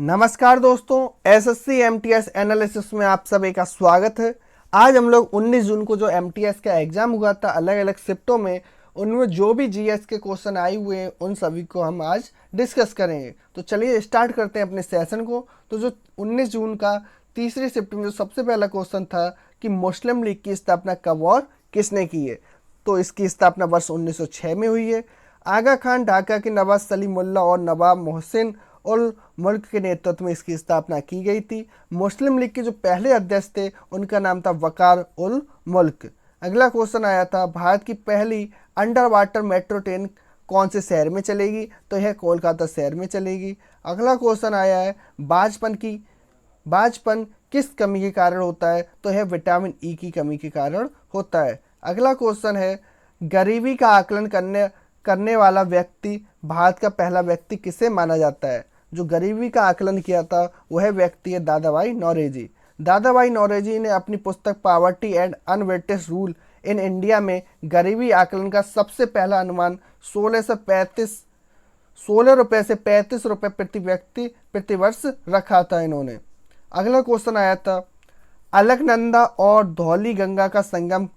नमस्कार दोस्तों, SSC MTS analysis में आप सभी का स्वागत है। आज हम लोग 19 जून को जो एमटीएस का एग्जाम हुआ था अलग अलग शिफ्टों में, उनमें जो भी जीएस के क्वेश्चन आए हुए हैं उन सभी को हम आज डिस्कस करेंगे। तो चलिए स्टार्ट करते हैं अपने सेशन को। तो जो 19 जून का तीसरी शिफ्ट में जो सबसे पहला क्वेश्चन था कि मुस्लिम लीग की स्थापना कब और किसने की है, तो इसकी स्थापना वर्ष 1906 में हुई है। आगा खान ढाका के नवाब सलीमुल्लाह और नवाब मोहसिन उल मुल्क के नेतृत्व में इसकी स्थापना की गई थी। मुस्लिम लीग के जो पहले अध्यक्ष थे उनका नाम था वकार उल मुल्क। अगला क्वेश्चन आया था भारत की पहली अंडर वाटर मेट्रो ट्रेन कौन से शहर में चलेगी, तो यह कोलकाता शहर में चलेगी। अगला क्वेश्चन आया है बाजपन किस कमी के कारण होता है, तो यह विटामिन ई की कमी के कारण होता है। अगला क्वेश्चन है गरीबी का आकलन करने वाला व्यक्ति भारत का पहला व्यक्ति किसे माना जाता है। जो गरीबी का आकलन किया था वह व्यक्ति है दादाभाई नौरोजी। दादाभाई नौरोजी ने अपनी पुस्तक poverty and unweighted rule in India में गरीबी आकलन का सबसे पहला अनुमान 16 रुपये से 35 रुपये प्रति व्यक्ति प्रति वर्ष रखा था इन्होंने। अगला क्वेश्चन आया था अलकनंदा और धौली गंगा का संगम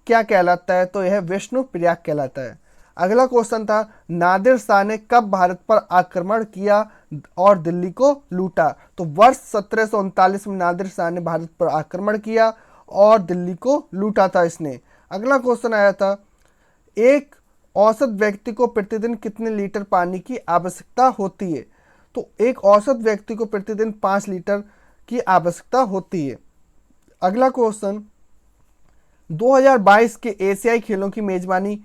क्या कहलाता है, तो यह विष्णु प्रयाग कहलाता है। अगला क्वेश्चन था नादिर शाह ने कब भारत पर आक्रमण किया और दिल्ली को लूटा, तो वर्ष 1739 में नादिर शाह ने भारत पर आक्रमण किया और दिल्ली को लूटा था इसने। अगला क्वेश्चन आया था एक औसत व्यक्ति को प्रतिदिन कितने लीटर पानी की आवश्यकता होती है, तो एक औसत व्यक्ति को प्रतिदिन 5 लीटर की आवश्यकता होती है। अगला क्वेश्चन 2022 के एशियाई खेलों की मेजबानी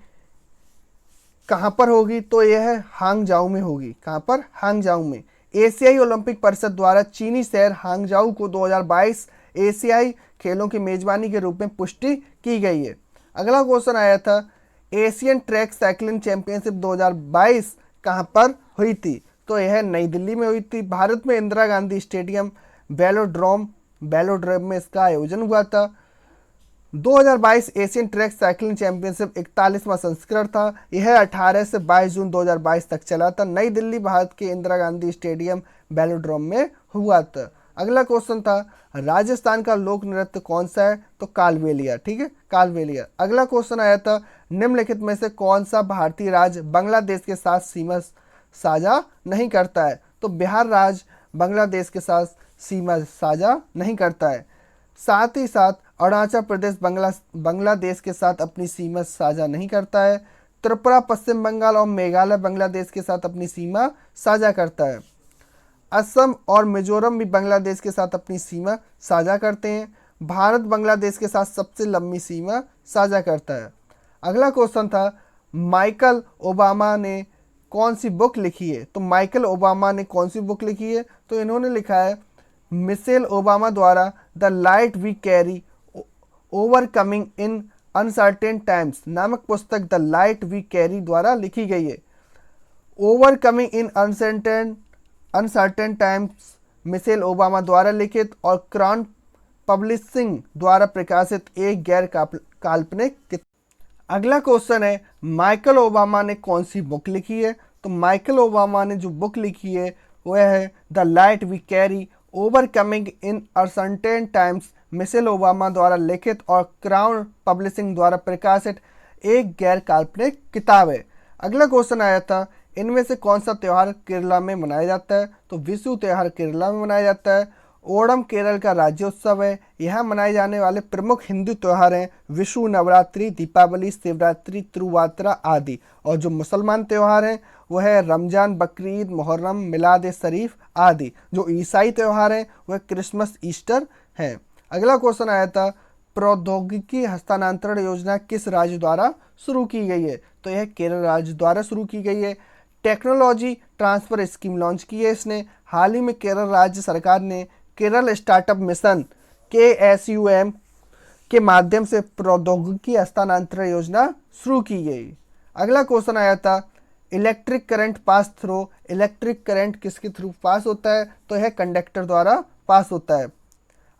कहाँ पर होगी, तो यह हांगजाऊ में होगी। कहाँ पर? हांगजाऊ में। एशियाई ओलंपिक परिषद द्वारा चीनी शहर हांगजाऊ को 2022 एशियाई खेलों की मेजबानी के रूप में पुष्टि की गई है। अगला क्वेश्चन आया था एशियन ट्रैक साइकिलिंग चैंपियनशिप 2022 कहाँ पर हुई थी, तो यह नई दिल्ली में हुई थी। भारत में इंदिरा गांधी स्टेडियम वेलोड्रोम में इसका आयोजन हुआ था। 2022 एशियन ट्रैक साइकिलिंग चैंपियनशिप 41वां संस्करण था। यह 18 से 22 जून 2022 तक चला था। नई दिल्ली भारत के इंदिरा गांधी स्टेडियम वेलोड्रोम में हुआ था। अगला क्वेश्चन था राजस्थान का लोक नृत्य कौन सा है, तो कालबेलिया। ठीक है, कालबेलिया। अगला क्वेश्चन आया था निम्नलिखित में से कौन सा भारतीय राज्य बांग्लादेश के साथ सीमा साझा नहीं करता है, तो बिहार राज्य बांग्लादेश के साथ सीमा साझा नहीं करता है। साथ ही साथ अरुणाचल प्रदेश बांग्लादेश के साथ अपनी सीमा साझा नहीं करता है। त्रिपुरा पश्चिम बंगाल और मेघालय बांग्लादेश के साथ अपनी सीमा साझा करता है। असम और मिजोरम भी बांग्लादेश के साथ अपनी सीमा साझा करते हैं। भारत बांग्लादेश के साथ सबसे लंबी सीमा साझा करता है। अगला क्वेश्चन था माइकल ओबामा ने कौन सी बुक लिखी है, तो माइकल ओबामा ने कौन सी बुक लिखी है, तो इन्होंने लिखा है मिशेल ओबामा द्वारा the light we carry overcoming in uncertain times नामक पुस्तक द लाइट वी कैरी द्वारा लिखी गई है। Overcoming in uncertain times Michelle Obama द्वारा लिखित और क्राउन पब्लिशिंग द्वारा प्रकाशित एक गैर काल्पनिक किताब। अगला क्वेश्चन है माइकल ओबामा ने कौन सी बुक लिखी है, तो माइकल ओबामा ने जो बुक लिखी है वह है the light we carry overcoming in uncertain times Michelle Obama द्वारा लिखित और क्राउन पब्लिशिंग द्वारा प्रकाशित एक गैर काल्पनिक किताब है। अगला क्वेश्चन आया था इनमें से कौन सा त्यौहार केरला में मनाया जाता है, तो विशु त्यौहार केरला में मनाया जाता है। ओणम केरल का राज्योत्सव है। यहाँ मनाए जाने वाले प्रमुख हिंदू त्यौहार हैं विशु, नवरात्रि, दीपावली, शिवरात्रि, तिरुवात्रा आदि। और जो मुसलमान त्यौहार हैं वह है रमजान, बकरीद, मुहर्रम, मिलाद शरीफ आदि। जो ईसाई त्यौहार हैं वह क्रिसमस, ईस्टर हैं। अगला क्वेश्चन आया था प्रौद्योगिकी हस्तांतरण योजना किस राज्य द्वारा शुरू की गई है, तो यह केरल राज्य द्वारा शुरू की गई है। टेक्नोलॉजी ट्रांसफर स्कीम लॉन्च की है इसने। हाल ही में केरल राज्य सरकार ने केरल स्टार्टअप मिशन KSUM के माध्यम से प्रौद्योगिकी हस्तांतरण योजना शुरू की गई। अगला क्वेश्चन आया था electric current pass through. Electric current किसके थ्रू पास होता है, तो यह कंडक्टर द्वारा पास होता है।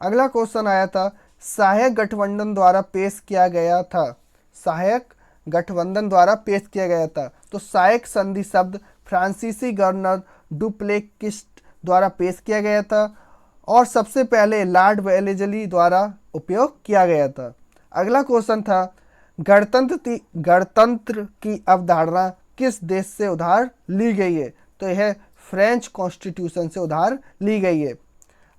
अगला क्वेश्चन आया था सहायक गठबंधन द्वारा पेश किया गया था। सहायक गठबंधन द्वारा पेश किया गया था। तो सहायक संधि शब्द फ्रांसीसी गवर्नर डुप्लेकिस्ट द्वारा पेश किया गया था और सबसे पहले लॉर्ड वेलेस्ली द्वारा उपयोग किया गया था। अगला क्वेश्चन था गणतंत्र की अवधारणा किस देश से उधार ली गई है? तो यह फ्रेंच कॉन्स्टिट्यूशन से उधार ली गई है।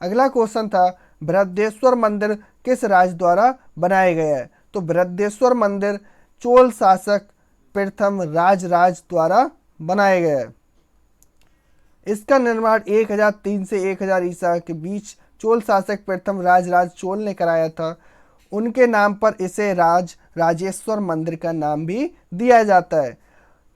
अगला क्वेश्चन था बृहदेश्वर मंदिर किस राज्य द्वारा बनाया गया है? तो बृहदेश्वर मंदिर चोल शासक प्रथम राज द्वारा बनाया गया है। इसका निर्माण 1003 से 1000 ईसा के बीच चोल शासक प्रथम राज चोल ने कराया था। उनके नाम पर इसे राजेश्वर मंदिर का नाम भी दिया जाता है।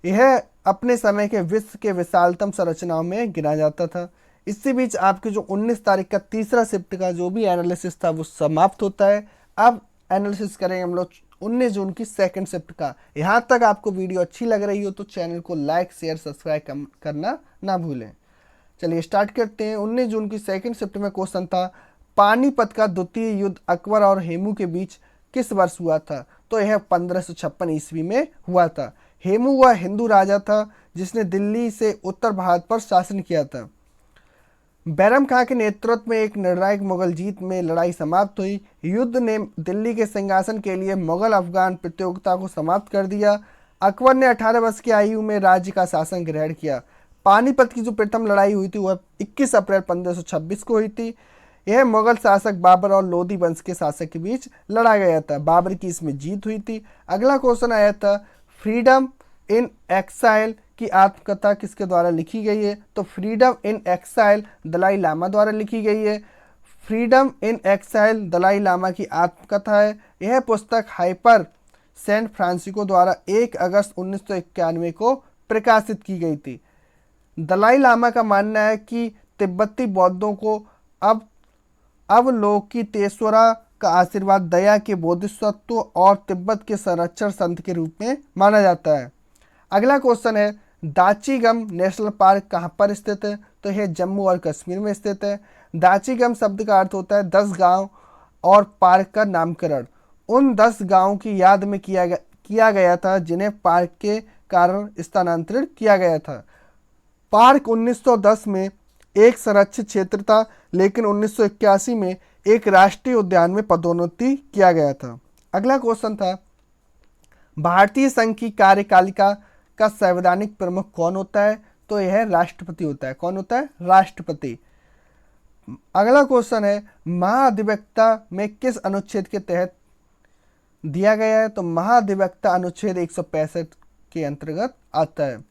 यह अपने समय के विश्व के विशालतम संरचनाओं में गिना जाता था। इसी बीच आपके जो 19 तारीख का तीसरा शिफ्ट का जो भी एनालिसिस था वो समाप्त होता है। अब एनालिसिस करेंगे हम लोग 19 जून की सेकंड शिफ्ट का। यहाँ तक आपको वीडियो अच्छी लग रही हो तो चैनल को लाइक शेयर सब्सक्राइब करना ना भूलें। चलिए स्टार्ट करते हैं। 19 जून की सेकंड शिफ्ट में क्वेश्चन था पानीपत का द्वितीय युद्ध अकबर और हेमू के बीच किस वर्ष हुआ था? तो यह 1556 ईस्वी में हुआ था। हेमू वह हिंदू राजा था जिसने दिल्ली से उत्तर भारत पर शासन किया था। बैरम खां के नेतृत्व में एक निर्णायक मुगल जीत में लड़ाई समाप्त हुई। युद्ध ने दिल्ली के सिंहासन के लिए मुगल अफगान प्रतियोगिता को समाप्त कर दिया। अकबर ने 18 वर्ष की आयु में राज्य का शासन ग्रहण किया। पानीपत की जो प्रथम लड़ाई हुई थी वह 21 अप्रैल 1526 को हुई थी। यह मुगल शासक बाबर और लोधी वंश के शासक के बीच लड़ा गया था। बाबर की इसमें जीत हुई थी। अगला क्वेश्चन आया था फ्रीडम इन एक्साइल की आत्मकथा किसके द्वारा लिखी गई है? तो freedom in exile Dalai Lama द्वारा लिखी गई है। Freedom in exile Dalai Lama की आत्मकथा है। यह पुस्तक हाइपर सैन फ्रांसिस्को द्वारा 1 अगस्त 1991 को प्रकाशित की गई थी। दलाई लामा का मानना है कि तिब्बती बौद्धों को अवलोकितेश्वरा का आशीर्वाद दया के बोधिसत्व और तिब्बत के संरक्षण संत के रूप में माना जाता है। अगला क्वेश्चन है दाचीगम नेशनल पार्क कहाँ पर स्थित है? तो यह जम्मू और कश्मीर में स्थित है। दाचीगम शब्द का अर्थ होता है 10 गांव और पार्क का नामकरण उन 10 गांवों की याद में किया गया था जिन्हें पार्क के कारण स्थानांतरित किया गया था। पार्क 1910 में एक संरक्षित क्षेत्र था लेकिन 1981 में एक राष्ट्रीय उद्यान में पदोन्नति किया गया था। अगला क्वेश्चन था भारतीय संघ की कार्यपालिका का संवैधानिक प्रमुख कौन होता है? तो यह राष्ट्रपति होता है। कौन होता है? राष्ट्रपति। अगला क्वेश्चन है महाधिवक्ता में किस अनुच्छेद के तहत दिया गया है? तो महाधिवक्ता अनुच्छेद 165 के अंतर्गत आता है।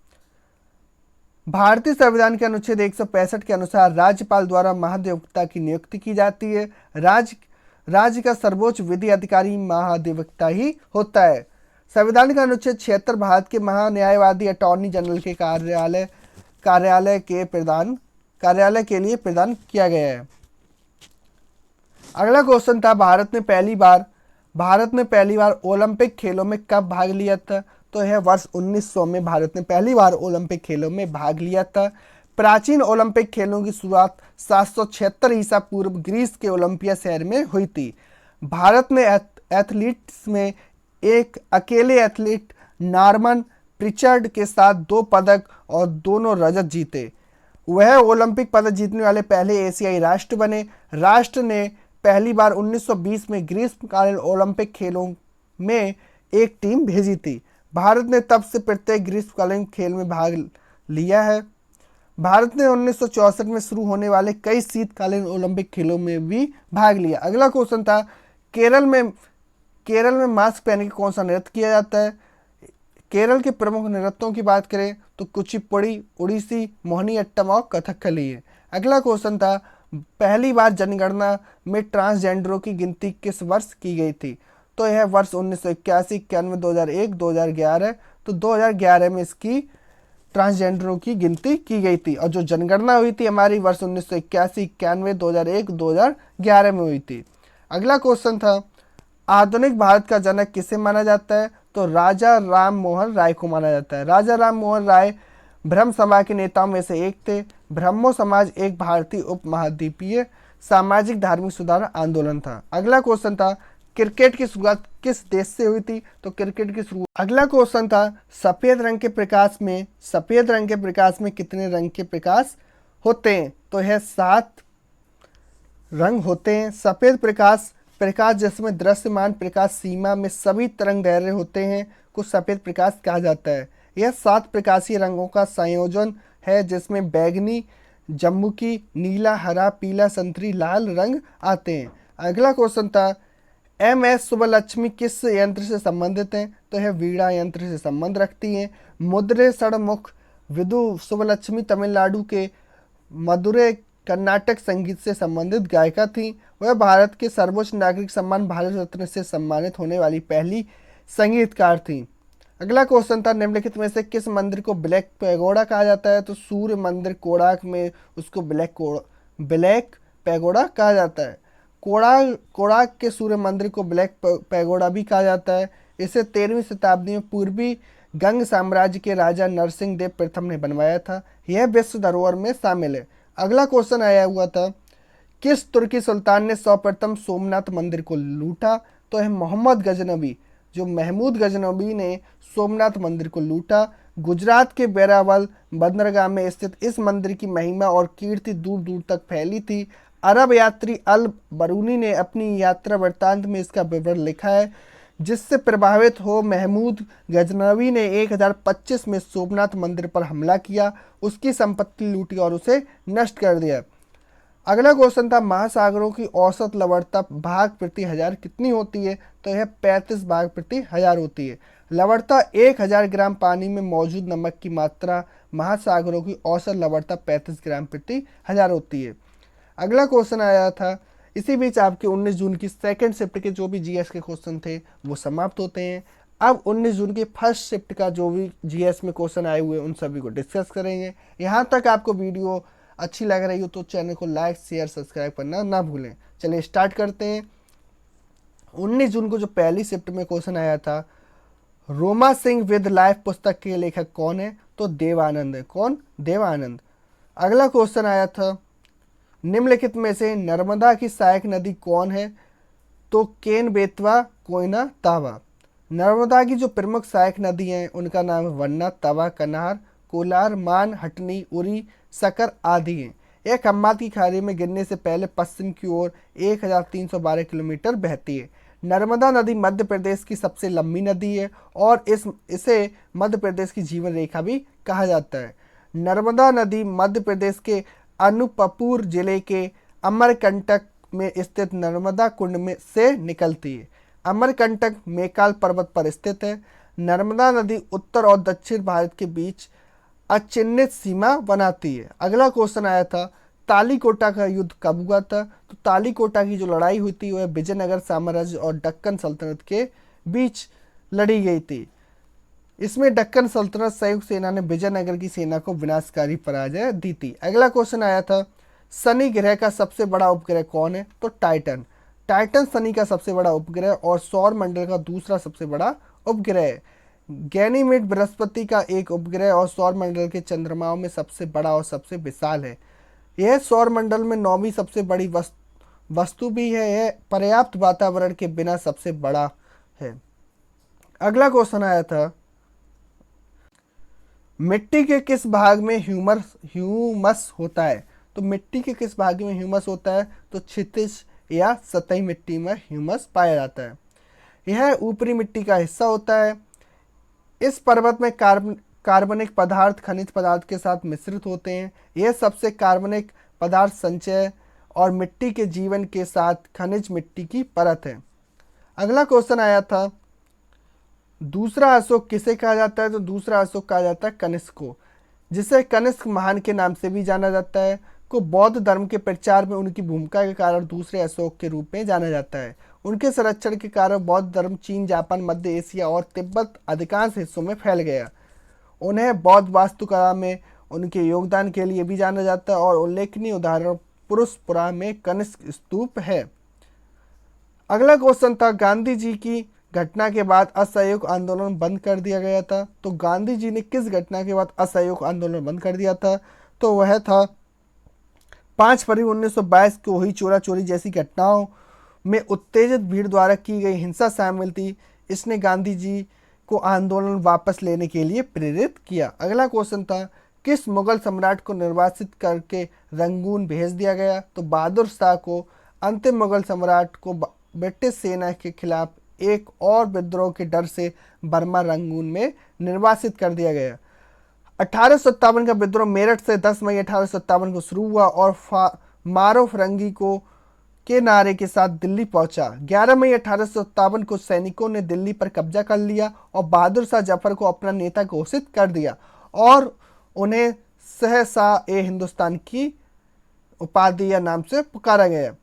भारतीय संविधान के अनुच्छेद 165 के अनुसार राज्यपाल द्वारा महाधिवक्ता की नियुक्ति की जाती है। राज्य का सर्वोच्च विधि अधिकारी महाधिवक्ता ही होता है। संविधान का अनुच्छेद 76 भारत के महान्यायवादी अटॉर्नी जनरल के कार्यालय के लिए प्रदान किया गया है। अगला क्वेश्चन था भारत ने पहली बार ओलंपिक खेलों में कब भाग लिया था? तो यह वर्ष 1900 में भारत ने पहली बार ओलंपिक खेलों में भाग लिया था। प्राचीन ओलंपिक खेलों की शुरुआत 776 ईसा पूर्व ग्रीस के ओलंपिया शहर में हुई थी। भारत ने एथलीट्स में एक अकेले एथलीट नॉर्मन प्रिचर्ड के साथ 2 पदक और दोनों रजत जीते। वह ओलंपिक पदक जीतने वाले पहले एशियाई राष्ट्र बने। राष्ट्र ने पहली बार 1920 में ग्रीष्मकालीन ओलंपिक खेलों में एक टीम भेजी थी। भारत ने तब से प्रत्येक ग्रीष्मकालीन खेल में भाग लिया है। भारत ने 1964 में शुरू होने वाले कई शीतकालीन ओलंपिक खेलों में भी भाग लिया। अगला क्वेश्चन था केरल में मास्क पहन के कौन सा नृत्य किया जाता है? केरल के प्रमुख नृत्यों की बात करें तो कुचिपुड़ी, ओडिसी, मोहिनीअट्टम और कथकली है। अगला क्वेश्चन था पहली बार जनगणना में ट्रांसजेंडरों की गिनती किस वर्ष की गई थी? तो यह वर्ष 1981, 91, 2001, 2011। तो 2011 में इसकी ट्रांसजेंडरों की गिनती की गई थी और जो जनगणना हुई थी हमारी वर्ष 1981, 91, 2001, 2011 में हुई थी। अगला क्वेश्चन था आधुनिक भारत का जनक किसे माना जाता है? तो राजा राम मोहन राय को माना जाता है। राजा राम मोहन राय ब्रह्म समाज के नेताओं में से एक थे। ब्रह्मो समाज एक भारतीय उपमहाद्वीपीय सामाजिक धार्मिक सुधार आंदोलन था। अगला क्वेश्चन था क्रिकेट की शुरुआत किस देश से हुई थी? तो क्रिकेट की शुरुआत। अगला क्वेश्चन था सफेद रंग के प्रकाश में कितने रंग के प्रकाश होते हैं? तो यह 7 रंग होते हैं। सफ़ेद प्रकाश, प्रकाश जिसमें दृश्यमान प्रकाश सीमा में सभी तरंग दैर्घ्य होते हैं को सफ़ेद प्रकाश कहा जाता है। यह 7 प्रकाशीय रंगों का संयोजन है जिसमें बैगनी, जम्बुकी, नीला, हरा, पीला, संतरी, लाल रंग आते हैं। अगला क्वेश्चन था MS सुब्बलक्ष्मी किस यंत्र से संबंधित हैं? तो यह वीणा यंत्र से संबंध रखती हैं। मुद्रे षणमुख विदु सुब्बलक्ष्मी तमिलनाडु के मदुरै कर्नाटक संगीत से संबंधित गायिका थी। वह भारत के सर्वोच्च नागरिक सम्मान भारत रत्न से सम्मानित होने वाली पहली संगीतकार थी। अगला क्वेश्चन था निम्नलिखित में से किस मंदिर को ब्लैक पैगोडा कहा जाता है? तो सूर्य मंदिर कोणार्क में उसको ब्लैक पैगोडा कहा जाता है। कोणार्क के सूर्य मंदिर को ब्लैक पैगोडा भी कहा जाता है। इसे 13वीं शताब्दी में पूर्वी गंग साम्राज्य के राजा नरसिंह देव प्रथम ने बनवाया था। यह विश्व धरोहर में शामिल है। अगला क्वेश्चन आया हुआ था किस तुर्की सुल्तान ने सर्वप्रथम सोमनाथ मंदिर को लूटा? तो है मोहम्मद गजनबी। जो महमूद गजनबी ने सोमनाथ मंदिर को लूटा। गुजरात के वेरावल बंदरगाह में स्थित इस मंदिर की महिमा और कीर्ति दूर दूर तक फैली थी। अरब यात्री अल बरूनी ने अपनी यात्रा वृत्तांत में इसका विवरण लिखा है, जिससे प्रभावित हो महमूद गजनवी ने 1025 में सोमनाथ मंदिर पर हमला किया, उसकी संपत्ति लूटी और उसे नष्ट कर दिया। अगला क्वेश्चन था महासागरों की औसत लवणता भाग प्रति हजार कितनी होती है? तो यह 35 भाग प्रति हजार होती है। लवणता 1000 ग्राम पानी में मौजूद नमक की मात्रा महासागरों की औसत लवणता 35 ग्राम प्रति हजार होती है। अगला क्वेश्चन आया था इसी बीच आपके 19 जून की सेकंड शिफ्ट के जो भी जीएस के क्वेश्चन थे वो समाप्त होते हैं। अब 19 जून की फर्स्ट शिफ्ट का जो भी जीएस में क्वेश्चन आए हुए उन सभी को डिस्कस करेंगे। यहाँ तक आपको वीडियो अच्छी लग रही हो तो चैनल को लाइक शेयर सब्सक्राइब करना ना भूलें। चलिए स्टार्ट करते हैं। 19 जून को जो पहली शिफ्ट में क्वेश्चन आया था रोमा सिंह विद लाइफ पुस्तक के लेखक कौन है? तो देवानंद है। कौन? देवानंद। अगला क्वेश्चन आया था निम्नलिखित में से नर्मदा की सहायक नदी कौन है? तो केन, बेतवा, कोयना, तावा। नर्मदा की जो प्रमुख सहायक नदी हैं उनका नाम है वन्ना, तवा, कनार, कोलार, मान, हटनी, उरी, सकर आदि हैं। यह खम्बात की खाड़ी में गिरने से पहले पश्चिम की ओर 1312 किलोमीटर बहती है। नर्मदा नदी मध्य प्रदेश की सबसे लंबी नदी है और इसे मध्य प्रदेश की जीवन रेखा भी कहा जाता है। नर्मदा नदी मध्य प्रदेश के अनूपपुर जिले के अमरकंटक में स्थित नर्मदा कुंड में से निकलती है। अमरकंटक मेकाल पर्वत पर स्थित है। नर्मदा नदी उत्तर और दक्षिण भारत के बीच अचिन्हित सीमा बनाती है। अगला क्वेश्चन आया था तालीकोटा का युद्ध कब हुआ था? तो तालीकोटा की जो लड़ाई हुई थी वह विजयनगर साम्राज्य और दक्कन सल्तनत के बीच लड़ी गई थी। इसमें दक्कन सल्तनत संयुक्त सेना ने विजयनगर की सेना को विनाशकारी पराजय दी थी। अगला क्वेश्चन आया था शनि ग्रह का सबसे बड़ा उपग्रह कौन है? तो टाइटन। टाइटन शनि का सबसे बड़ा उपग्रह और सौर मंडल का दूसरा सबसे बड़ा उपग्रह है। गैनीमेड बृहस्पति का एक उपग्रह और सौर मंडल के चंद्रमाओं में सबसे बड़ा और सबसे विशाल है। यह सौर मंडल में 9वीं सबसे बड़ी वस्तु भी है। यह पर्याप्त वातावरण के बिना सबसे बड़ा है। अगला क्वेश्चन आया था मिट्टी के किस भाग में ह्यूमस होता है? तो मिट्टी के किस भाग में ह्यूमस होता है? तो क्षितिज या सतही मिट्टी में ह्यूमस पाया जाता है। यह ऊपरी मिट्टी का हिस्सा होता है। इस पर्वत में कार्बनिक पदार्थ खनिज पदार्थ के साथ मिश्रित होते हैं। यह सबसे कार्बनिक पदार्थ संचय और मिट्टी के जीवन के साथ खनिज मिट्टी की परत है। अगला क्वेश्चन आया था दूसरा अशोक किसे कहा जाता है? तो दूसरा अशोक कहा जाता है कनिष्क को, जिसे कनिष्क महान के नाम से भी जाना जाता है। को बौद्ध धर्म के प्रचार में उनकी भूमिका के कारण दूसरे अशोक के रूप में जाना जाता है। उनके संरक्षण के कारण बौद्ध धर्म चीन, जापान, मध्य एशिया और तिब्बत अधिकांश हिस्सों में फैल गया। उन्हें बौद्ध वास्तुकला में उनके योगदान के लिए भी जाना जाता है और उल्लेखनीय उदाहरण पुरुषपुरा में कनिष्क स्तूप है। अगला क्वेश्चन था गांधी जी की घटना के बाद असहयोग आंदोलन बंद कर दिया गया था। तो गांधी जी ने किस घटना के बाद असहयोग आंदोलन बंद कर दिया था? तो वह था 5 फरवरी 1922 को हुई चोरा चोरी जैसी घटनाओं में उत्तेजित भीड़ द्वारा की गई हिंसा शामिल थी। इसने गांधी जी को आंदोलन वापस लेने के लिए प्रेरित किया। अगला क्वेश्चन था किस मुगल सम्राट को निर्वासित करके रंगून भेज दिया गया? तो बहादुर शाह को अंतिम मुगल सम्राट को ब्रिटिश सेना के खिलाफ एक और विद्रोह के डर से बर्मा रंगून में निर्वासित कर दिया गया। 1857 का विद्रोह मेरठ से 10 मई 1857 को शुरू हुआ और मारो फरंगी को के नारे के साथ दिल्ली पहुंचा। 11 मई 1857 को सैनिकों ने दिल्ली पर कब्जा कर लिया और बहादुर शाह जफर को अपना नेता घोषित कर दिया और उन्हें सहसा ए हिंदुस्तान की उपाधि या नाम से पुकारा गया।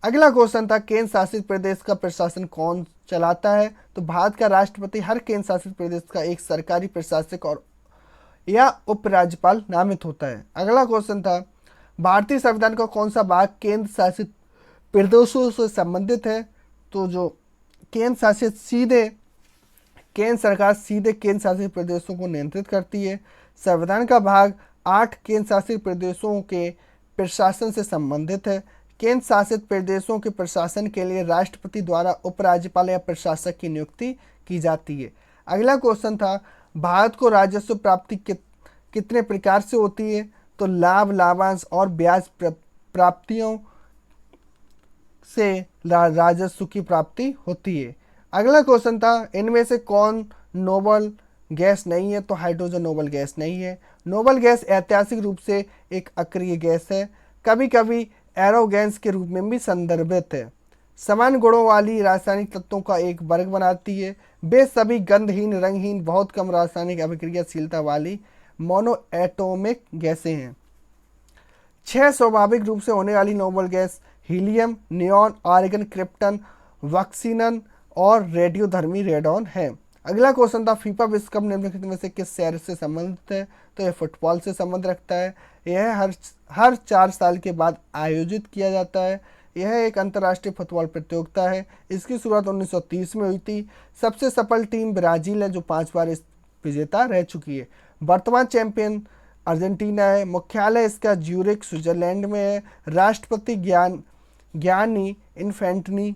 अगला क्वेश्चन था केंद्र शासित प्रदेश का प्रशासन कौन चलाता है? तो भारत का राष्ट्रपति हर केंद्र शासित प्रदेश का एक सरकारी प्रशासक और या उपराज्यपाल नामित होता है। अगला क्वेश्चन था भारतीय संविधान का कौन सा भाग केंद्र शासित प्रदेशों से संबंधित है? तो जो केंद्र शासित केंद्र सरकार सीधे केंद्र शासित प्रदेशों को नियंत्रित करती है। संविधान का भाग 8 केंद्र शासित प्रदेशों के प्रशासन से संबंधित है। केंद्र शासित प्रदेशों के प्रशासन के लिए राष्ट्रपति द्वारा उपराज्यपाल या प्रशासक की नियुक्ति की जाती है। अगला क्वेश्चन था भारत को राजस्व प्राप्ति कितने प्रकार से होती है? तो लाभ, लाभांश और ब्याज प्राप्तियों से राजस्व की प्राप्ति होती है। अगला क्वेश्चन था इनमें से कौन नोबल गैस नहीं है? तो हाइड्रोजन नोबल गैस नहीं है। नोबल गैस ऐतिहासिक रूप से एक अक्रिय गैस है, कभी कभी एरोगेंस के रूप में भी संदर्भित है। समान गुणों वाली रासायनिक तत्वों का एक वर्ग बनाती है। वे सभी गंधहीन, रंगहीन, बहुत कम रासायनिक अभिक्रियाशीलता वाली मोनोएटॉमिक गैसें हैं। 6 स्वाभाविक रूप से होने वाली noble gas helium, neon, argon, krypton, xenon और रेडियोधर्मी रेडॉन है। अगला क्वेश्चन था फीफा विश्व कप निम्नलिखित में से किस शहर से संबंधित है? तो यह फुटबॉल से संबंध रखता है। यह हर 4 साल के बाद आयोजित किया जाता है। यह एक अंतर्राष्ट्रीय फुटबॉल प्रतियोगिता है। इसकी शुरुआत 1930 में हुई थी। सबसे सफल टीम ब्राजील है जो 5 बार इस विजेता रह चुकी है। वर्तमान चैंपियन अर्जेंटीना है। मुख्यालय इसका ज्यूरिख स्विट्जरलैंड में है। राष्ट्रपति गियानी इन्फेंटनी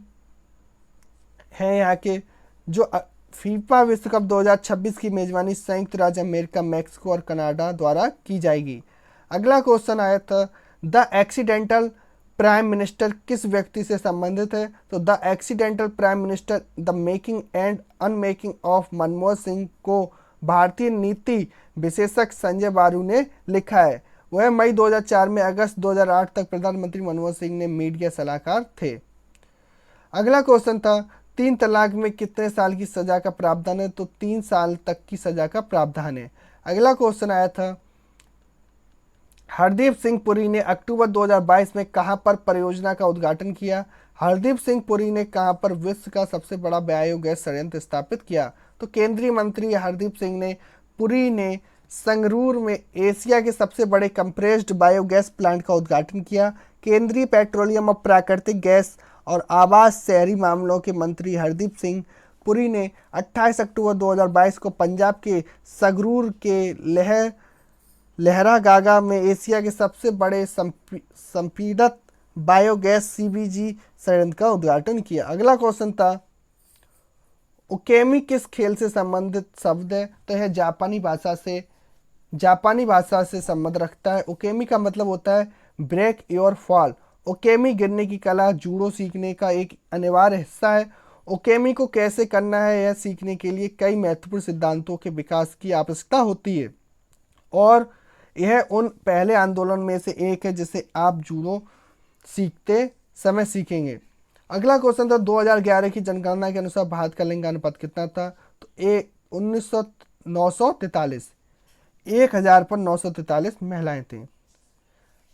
है यहाँ के। जो फीफा विश्व कप 2026 की मेजबानी संयुक्त राज्य अमेरिका, मैक्सिको और कनाडा द्वारा की जाएगी। अगला क्वेश्चन आया था द एक्सीडेंटल प्राइम मिनिस्टर किस व्यक्ति से संबंधित है? तो the accidental prime minister the making and unmaking of Manmohan Singh को भारतीय नीति विशेषज्ञ संजय बारू ने लिखा है। वह मई 2004 में अगस्त 2008 तक प्रधानमंत्री मनमोहन सिंह ने मीडिया सलाहकार थे। अगला क्वेश्चन था 3 तलाक में कितने साल की सजा का प्रावधान है? तो 3 साल तक की सजा का प्रावधान है। अगला क्वेश्चन आया था हरदीप सिंह पुरी ने अक्टूबर 2022 में कहां पर परियोजना का उद्घाटन किया? हरदीप सिंह पुरी ने कहां पर विश्व का सबसे बड़ा बायोगैस संयंत्र स्थापित किया? तो केंद्रीय मंत्री हरदीप सिंह पुरी ने संगरूर में एशिया के सबसे बड़े कंप्रेस्ड बायोगैस प्लांट का उद्घाटन किया। केंद्रीय पेट्रोलियम और प्राकृतिक गैस और आवास शहरी मामलों के मंत्री हरदीप सिंह पुरी ने 28 अक्टूबर 2022 को पंजाब के संगरूर के लहरागागा में एशिया के सबसे बड़े संपीड़ित बायोगैस सीबीजी संयंत्र का उद्घाटन किया। अगला क्वेश्चन था उकेमी किस खेल से संबंधित शब्द है? तो यह जापानी भाषा से संबंध रखता है। उकेमी का मतलब होता है ब्रेक योर फॉल। उकेमी गिरने की कला जूडो सीखने का एक अनिवार्य हिस्सा है। उकेमी को कैसे करना है यह सीखने के लिए कई महत्वपूर्ण सिद्धांतों के विकास की आवश्यकता होती है और यह उन पहले आंदोलन में से एक है जिसे आप जूडो सीखते समय सीखेंगे। अगला क्वेश्चन था 2011 की जनगणना के अनुसार भारत का लिंगानुपात कितना था? तो 943 1000 पर 943 महिलाएं थीं।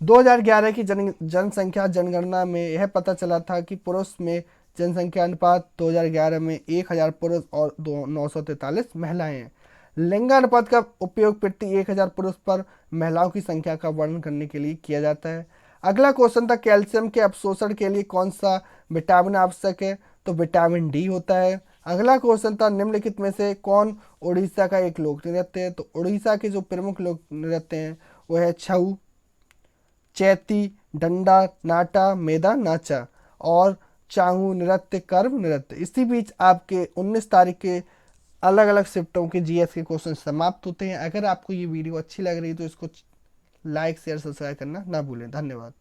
2011 की जनसंख्या जनगणना में यह पता चला था कि पुरुष में जनसंख्या अनुपात 2011 में 1000 पुरुष और 943 महिलाएं हैं। लिंगानुपात का उपयोग प्रति 1000 पुरुष पर महिलाओं की संख्या का वर्णन करने के लिए किया जाता है। अगला क्वेश्चन था कैल्शियम के अवशोषण के लिए कौन सा विटामिन आवश्यक है? तो विटामिन डी होता है। अगला क्वेश्चन था निम्नलिखित में से कौन उड़ीसा का एक लोक नृत्य है? तो उड़ीसा के जो प्रमुख लोक नृत्य हैं वो है छऊ, चैती, डंडा नाटा, मेदा नाचा और चांगू नृत्य, कर्म नृत्य। इसी बीच आपके 19 तारीख के अलग अलग शिफ्टों के जीएस के क्वेश्चन समाप्त होते हैं। अगर आपको ये वीडियो अच्छी लग रही है तो इसको लाइक शेयर सब्सक्राइब करना ना भूलें। धन्यवाद।